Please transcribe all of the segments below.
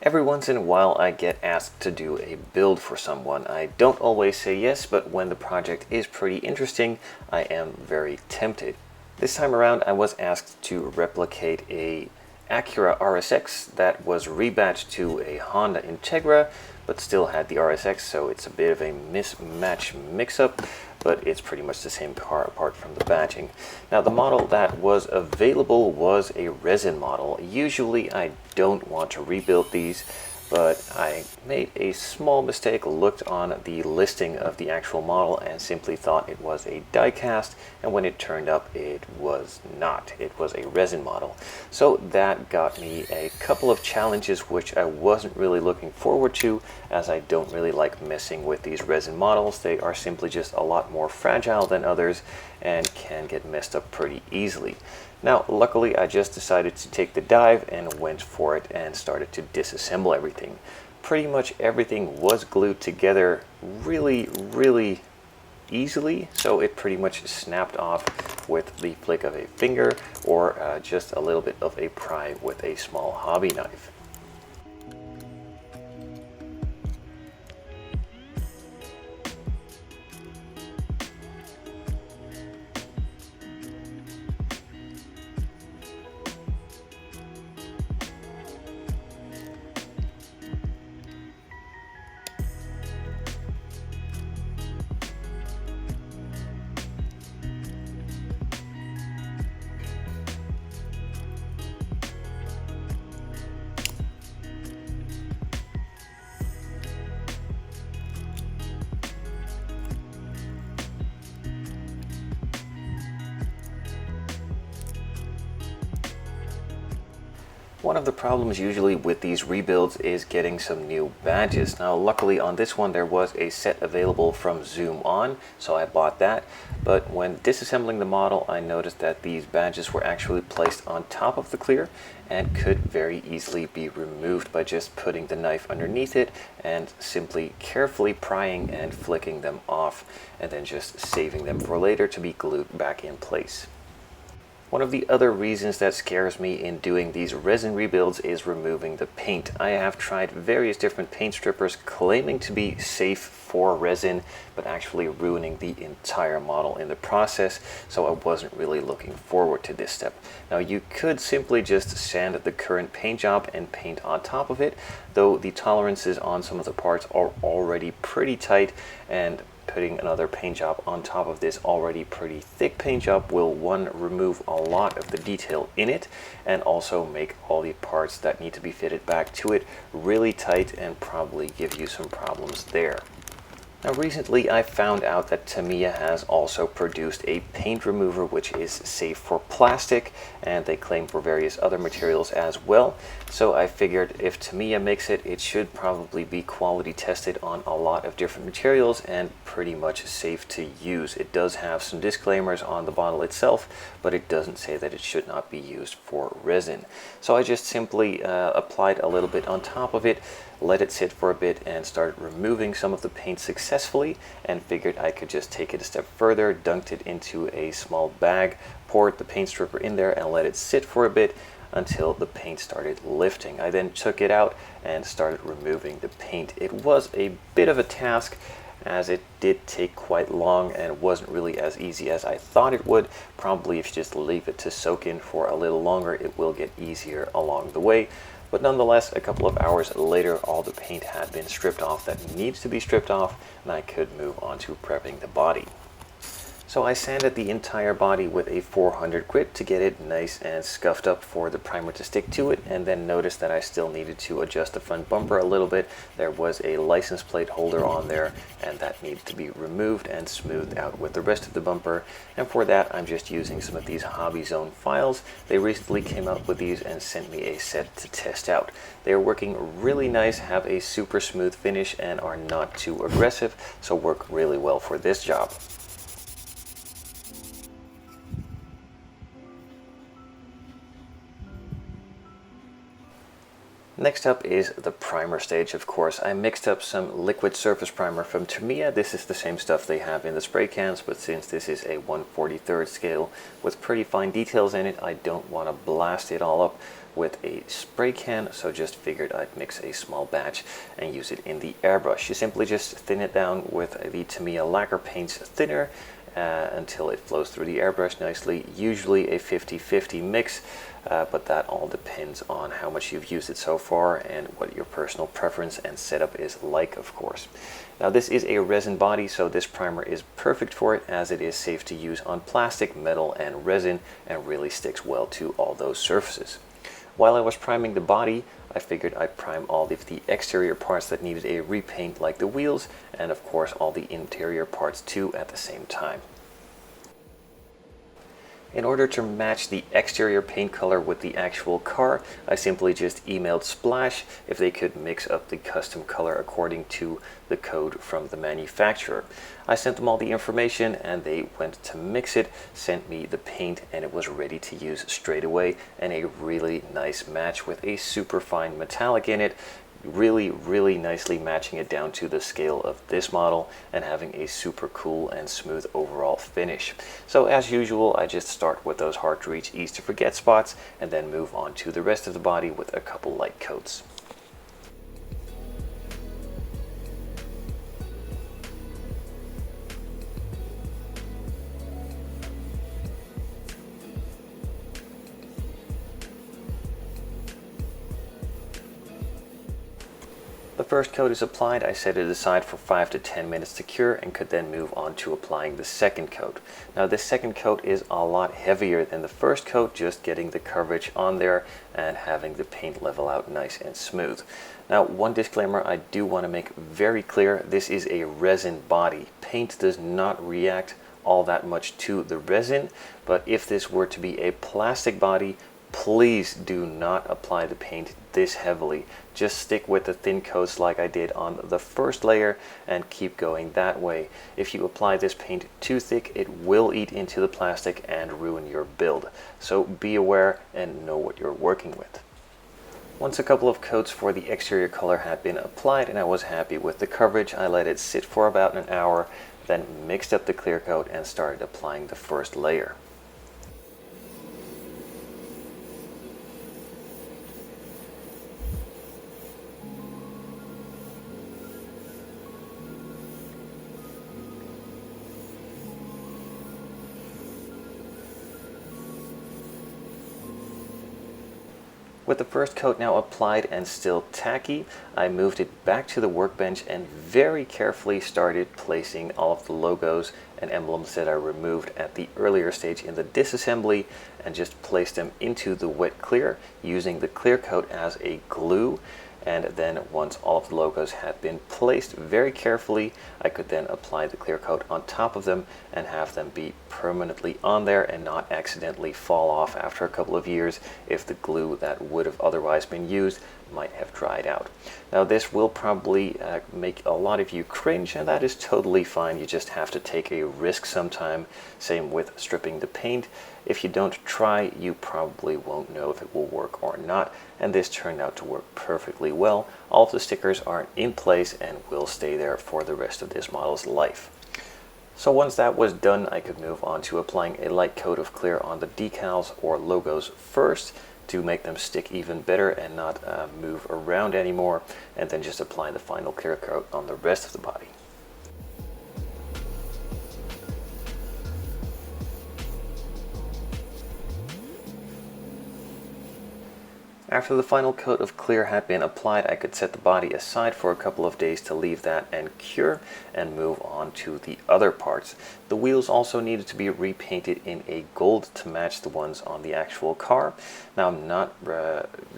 Every once in a while I get asked to do a build for someone. I don't always say yes, but when the project is pretty interesting, I am very tempted. This time around I was asked to replicate a Acura RSX that was rebadged to a Honda Integra, but still had the RSX, so it's a bit of a mismatch mix-up, but it's pretty much the same car apart from the badging. Now the model that was available was a resin model. Usually I don't want to rebuild these, but I made a small mistake, looked on the listing of the actual model and simply thought it was a die cast, and when it turned up it was not. It was a resin model. So that got me a couple of challenges which I wasn't really looking forward to, as I don't really like messing with these resin models. They are simply just a lot more fragile than others and can get messed up pretty easily. Now, luckily, I just decided to take the dive and went for it and started to disassemble everything. Pretty much everything was glued together really easily, so it pretty much snapped off with the flick of a finger or just a little bit of a pry with a small hobby knife. One of the problems usually with these rebuilds is getting some new badges. Now luckily on this one there was a set available from Zoom On, so I bought that. But when disassembling the model I noticed that these badges were actually placed on top of the clear and could very easily be removed by just putting the knife underneath it and simply carefully prying and flicking them off, and then just saving them for later to be glued back in place. One of the other reasons that scares me in doing these resin rebuilds is removing the paint. I have tried various different paint strippers claiming to be safe for resin, but actually ruining the entire model in the process, so I wasn't really looking forward to this step. Now you could simply just sand the current paint job and paint on top of it, though the tolerances on some of the parts are already pretty tight, and putting another paint job on top of this already pretty thick paint job will, one, remove a lot of the detail in it, and also make all the parts that need to be fitted back to it really tight and probably give you some problems there. Now recently I found out that Tamiya has also produced a paint remover which is safe for plastic, and they claim for various other materials as well. So I figured if Tamiya makes it, it should probably be quality tested on a lot of different materials and pretty much safe to use. It does have some disclaimers on the bottle itself, but it doesn't say that it should not be used for resin. So I just simply applied a little bit on top of it, let it sit for a bit, and started removing some of the paint successfully, and figured I could just take it a step further, dunked it into a small bag, poured the paint stripper in there and let it sit for a bit until the paint started lifting. I then took it out and started removing the paint. It was a bit of a task, as it did take quite long and wasn't really as easy as I thought it would. Probably if you just leave it to soak in for a little longer, it will get easier along the way. But nonetheless, a couple of hours later, all the paint had been stripped off that needs to be stripped off, and I could move on to prepping the body. So I sanded the entire body with a 400 grit to get it nice and scuffed up for the primer to stick to it, and then noticed that I still needed to adjust the front bumper a little bit. There was a license plate holder on there, and that needed to be removed and smoothed out with the rest of the bumper. And for that, I'm just using some of these HobbyZone files. They recently came out with these and sent me a set to test out. They are working really nice, have a super smooth finish, and are not too aggressive, so work really well for this job. Next up is the primer stage, of course. I mixed up some liquid surface primer from Tamiya. This is the same stuff they have in the spray cans, but since this is a 1/43 scale with pretty fine details in it, I don't want to blast it all up with a spray can, so just figured I'd mix a small batch and use it in the airbrush. You simply just thin it down with the Tamiya lacquer paints thinner until it flows through the airbrush nicely. Usually a 50-50 mix, but that all depends on how much you've used it so far and what your personal preference and setup is like, of course. Now this is a resin body, so this primer is perfect for it, as it is safe to use on plastic, metal, and resin, and really sticks well to all those surfaces. While I was priming the body, I figured I'd prime all of the exterior parts that needed a repaint, like the wheels, and of course all the interior parts too at the same time. In order to match the exterior paint color with the actual car, I simply just emailed Splash if they could mix up the custom color according to the code from the manufacturer. I sent them all the information and they went to mix it, sent me the paint, and it was ready to use straight away, and a really nice match with a super fine metallic in it. Really nicely matching it down to the scale of this model and having a super cool and smooth overall finish. So as usual, I just start with those hard to reach, easy to forget spots, and then move on to the rest of the body with a couple light coats. The first coat is applied, I set it aside for 5 to 10 minutes to cure and could then move on to applying the second coat. Now this second coat is a lot heavier than the first coat, just getting the coverage on there and having the paint level out nice and smooth. Now one disclaimer I do want to make very clear, this is a resin body. Paint does not react all that much to the resin, but if this were to be a plastic body, please do not apply the paint this heavily. Just stick with the thin coats like I did on the first layer and keep going that way. If you apply this paint too thick, it will eat into the plastic and ruin your build. So be aware and know what you're working with. Once a couple of coats for the exterior color had been applied and I was happy with the coverage, I let it sit for about an hour, then mixed up the clear coat and started applying the first layer. With the first coat now applied and still tacky, I moved it back to the workbench and very carefully started placing all of the logos and emblems that I removed at the earlier stage in the disassembly, and just placed them into the wet clear using the clear coat as a glue. And then once all of the logos had been placed very carefully, I could then apply the clear coat on top of them and have them be permanently on there and not accidentally fall off after a couple of years if the glue that would have otherwise been used might have dried out. Now this will probably make a lot of you cringe, and that is totally fine. You just have to take a risk sometime. Same with stripping the paint. If you don't try, you probably won't know if it will work or not, and this turned out to work perfectly well. All of the stickers are in place and will stay there for the rest of this model's life. So once that was done, I could move on to applying a light coat of clear on the decals or logos first to make them stick even better and not move around anymore, and then just apply the final clear coat on the rest of the body. After the final coat of clear had been applied, I could set the body aside for a couple of days to leave that and cure and move on to the other parts. The wheels also needed to be repainted in a gold to match the ones on the actual car. Now I'm not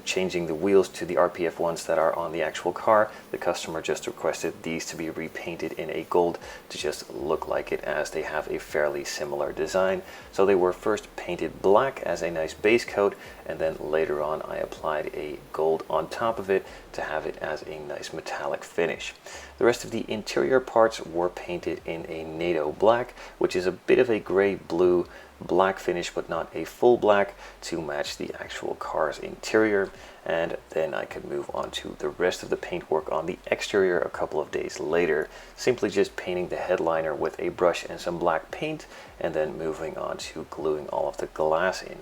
changing the wheels to the RPF ones that are on the actual car. The customer just requested these to be repainted in a gold to just look like it, as they have a fairly similar design. So they were first painted black as a nice base coat, and then later on I applied a gold on top of it to have it as a nice metallic finish. The rest of the interior parts were painted in a NATO black, which is a bit of a gray blue black finish, but not a full black, to match the actual car's interior. And then I could move on to the rest of the paintwork on the exterior a couple of days later, simply just painting the headliner with a brush and some black paint, and then moving on to gluing all of the glass in.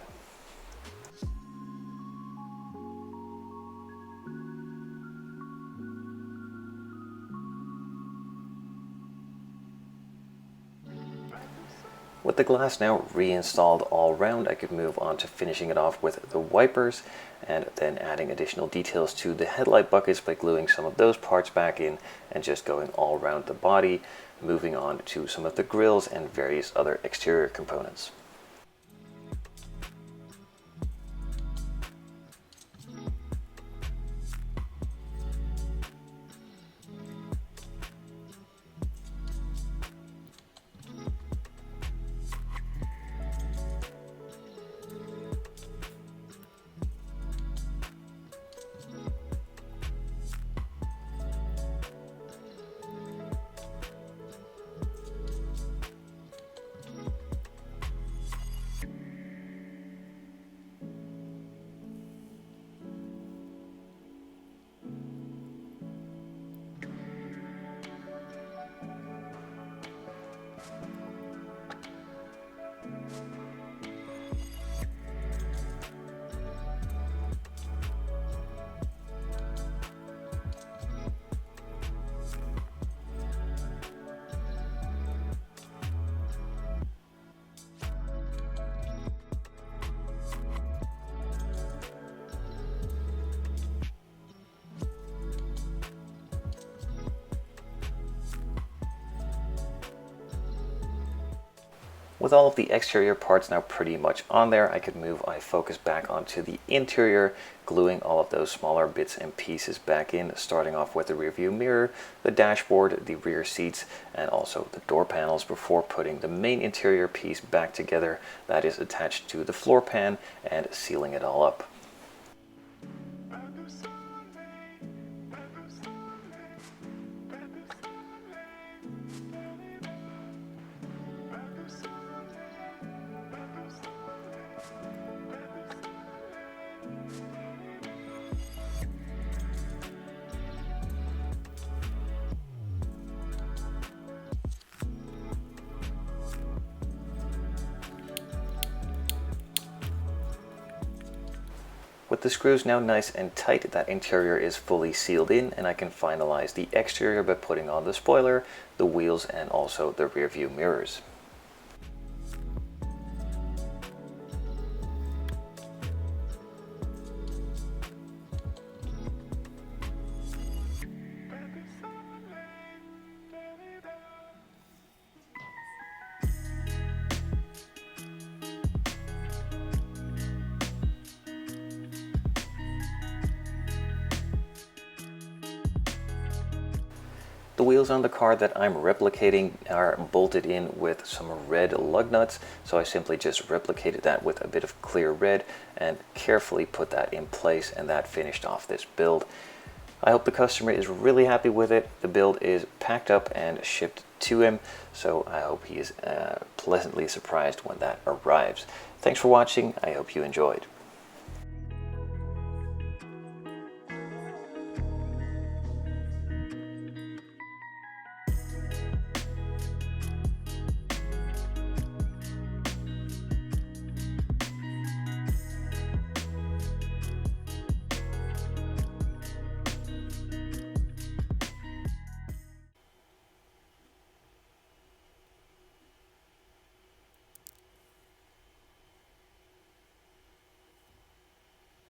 With the glass now reinstalled all around, I could move on to finishing it off with the wipers and then adding additional details to the headlight buckets by gluing some of those parts back in and just going all around the body, moving on to some of the grills and various other exterior components. With all of the exterior parts now pretty much on there, I could move my focus back onto the interior, gluing all of those smaller bits and pieces back in, starting off with the rear view mirror, the dashboard, the rear seats, and also the door panels before putting the main interior piece back together that is attached to the floor pan and sealing it all up. With the screws now nice and tight, that interior is fully sealed in, and I can finalize the exterior by putting on the spoiler, the wheels, and also the rear view mirrors. The wheels on the car that I'm replicating are bolted in with some red lug nuts, so I simply just replicated that with a bit of clear red and carefully put that in place, and that finished off this build. I hope the customer is really happy with it. The build is packed up and shipped to him, so I hope he is pleasantly surprised when that arrives. Thanks for watching. I hope you enjoyed.